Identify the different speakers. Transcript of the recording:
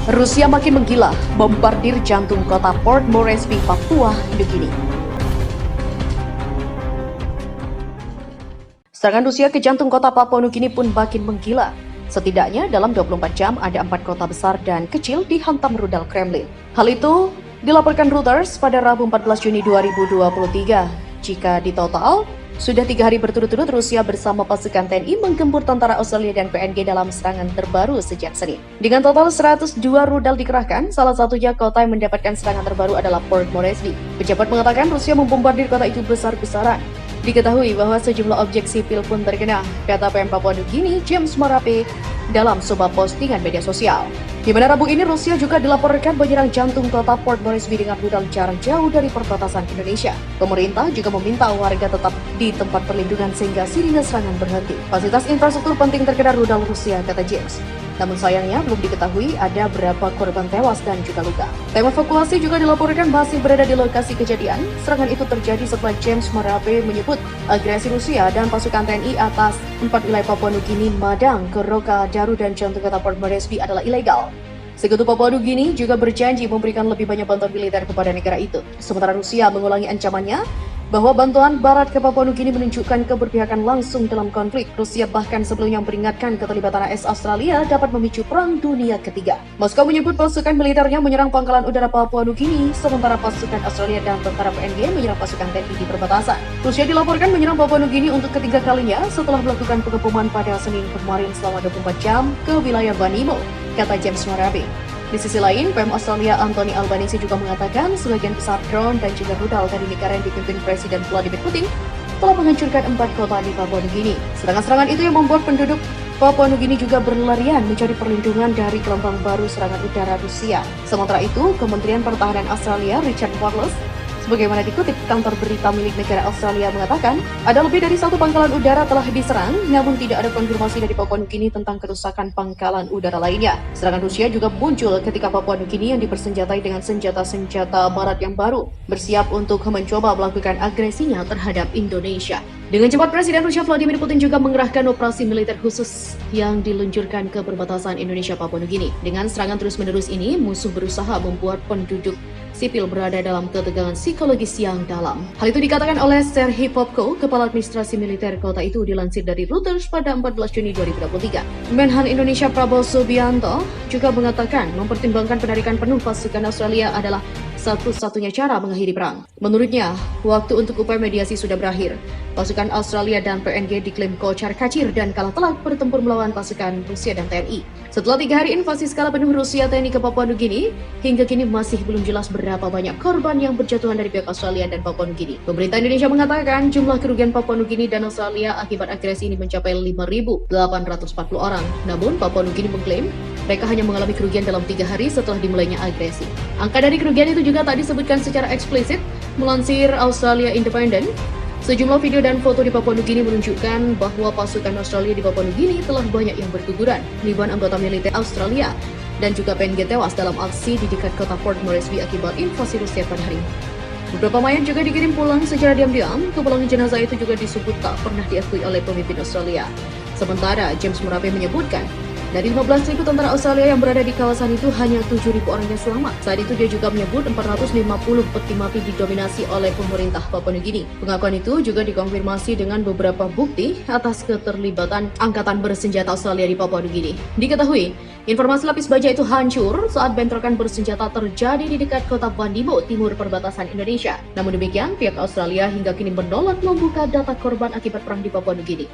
Speaker 1: Rusia makin menggila, bombardir jantung kota Port Moresby, Papua Nugini. Serangan Rusia ke jantung kota Papua Nugini pun makin menggila. Setidaknya dalam 24 jam ada 4 kota besar dan kecil dihantam rudal Kremlin. Hal itu dilaporkan Reuters pada Rabu 14 Juni 2023. Jika di total, sudah 3 hari berturut-turut Rusia bersama pasukan TNI menggempur tentara Australia dan PNG dalam serangan terbaru sejak Senin. Dengan total 102 rudal dikerahkan, salah satunya kota yang mendapatkan serangan terbaru adalah Port Moresby. Pejabat mengatakan Rusia membombardir kota itu besar-besaran. Diketahui bahwa sejumlah objek sipil pun terkena, kata PM Papua Nugini James Marape dalam sebuah postingan media sosial. Di mana Rabu ini Rusia juga dilaporkan menyerang jantung kota Port Moresby dengan rudal jarak jauh dari perbatasan Indonesia. Pemerintah juga meminta warga tetap di tempat perlindungan sehingga sirine serangan berhenti. Fasilitas infrastruktur penting terkena rudal Rusia, kata James. Namun sayangnya belum diketahui ada berapa korban tewas dan juga luka. Tim evakuasi juga dilaporkan masih berada di lokasi kejadian. Serangan itu terjadi setelah James Marape menyebut agresi Rusia dan pasukan TNI atas 4 wilayah Papua Nugini, Madang, Keroka, Daru, dan jantung kota Port Moresby adalah ilegal. Sekutu Papua Nugini juga berjanji memberikan lebih banyak bantuan militer kepada negara itu. Sementara Rusia mengulangi ancamannya bahwa bantuan barat ke Papua Nugini menunjukkan keberpihakan langsung dalam konflik. Rusia bahkan sebelumnya memperingatkan keterlibatan AS Australia dapat memicu Perang Dunia Ketiga. Moskow menyebut pasukan militernya menyerang pangkalan udara Papua Nugini, sementara pasukan Australia dan tentara PNG menyerang pasukan TNI di perbatasan. Rusia dilaporkan menyerang Papua Nugini untuk ketiga kalinya setelah melakukan pengepungan pada Senin kemarin selama 24 jam ke wilayah Vanimo, kata James Marape. Di sisi lain, PM Australia Anthony Albanese juga mengatakan sebagian besar drone dan juga rudal dari negara yang dipimpin Presiden Vladimir Putin telah menghancurkan 4 kota di Papua Nugini. Serangan-serangan itu yang membuat penduduk Papua Nugini juga berlarian mencari perlindungan dari gelombang baru serangan udara Rusia. Sementara itu, Kementerian Pertahanan Australia Richard Marles, sebagaimana dikutip kantor berita milik negara Australia, mengatakan ada lebih dari 1 pangkalan udara telah diserang, namun tidak ada konfirmasi dari Papua Nugini tentang kerusakan pangkalan udara lainnya. Serangan Rusia juga muncul ketika Papua Nugini yang dipersenjatai dengan senjata-senjata barat yang baru bersiap untuk mencoba melakukan agresinya terhadap Indonesia. Dengan cepat, Presiden Rusia Vladimir Putin juga mengerahkan operasi militer khusus yang diluncurkan ke perbatasan Indonesia Papua Nugini. Dengan serangan terus-menerus ini, musuh berusaha membuat penduduk sipil berada dalam ketegangan psikologis yang dalam. Hal itu dikatakan oleh Serhiy Popko, Kepala Administrasi Militer kota itu, dilansir dari Reuters pada 14 Juni 2023. Menhan Indonesia Prabowo Subianto juga mengatakan mempertimbangkan penarikan penuh pasukan Australia adalah satu-satunya cara mengakhiri perang. Menurutnya, waktu untuk upaya mediasi sudah berakhir. Pasukan Australia dan PNG diklaim kocar-kacir dan kalah telak bertempur melawan pasukan Rusia dan TNI. Setelah 3 hari invasi skala penuh Rusia TNI ke Papua Nugini, hingga kini masih belum jelas berapa banyak korban yang berjatuhan dari pihak Australia dan Papua Nugini. Pemerintah Indonesia mengatakan jumlah kerugian Papua Nugini dan Australia akibat agresi ini mencapai 5.840 orang. Namun, Papua Nugini mengklaim mereka hanya mengalami kerugian dalam 3 hari setelah dimulainya agresi. Angka dari kerugian itu juga tak disebutkan secara eksplisit. Melansir Australia Independent, sejumlah video dan foto di Papua Nugini menunjukkan bahwa pasukan Australia di Papua Nugini telah banyak yang berguguran. Ribuan anggota militer Australia dan juga PNG tewas dalam aksi di dekat kota Port Moresby akibat invasi Rusia pada hari ini. Beberapa mayat juga dikirim pulang secara diam-diam. Kepulangan jenazah itu juga disebut tak pernah diakui oleh pemimpin Australia. Sementara James Marape menyebutkan, dari 15.000 tentara Australia yang berada di kawasan itu, hanya 7.000 orang yang selamat. Saat itu dia juga menyebut 450 peti mati didominasi oleh pemerintah Papua Nugini. Pengakuan itu juga dikonfirmasi dengan beberapa bukti atas keterlibatan angkatan bersenjata Australia di Papua Nugini. Diketahui, informasi lapis baja itu hancur saat bentrokan bersenjata terjadi di dekat kota Vanimo, timur perbatasan Indonesia. Namun demikian, pihak Australia hingga kini menolak membuka data korban akibat perang di Papua Nugini.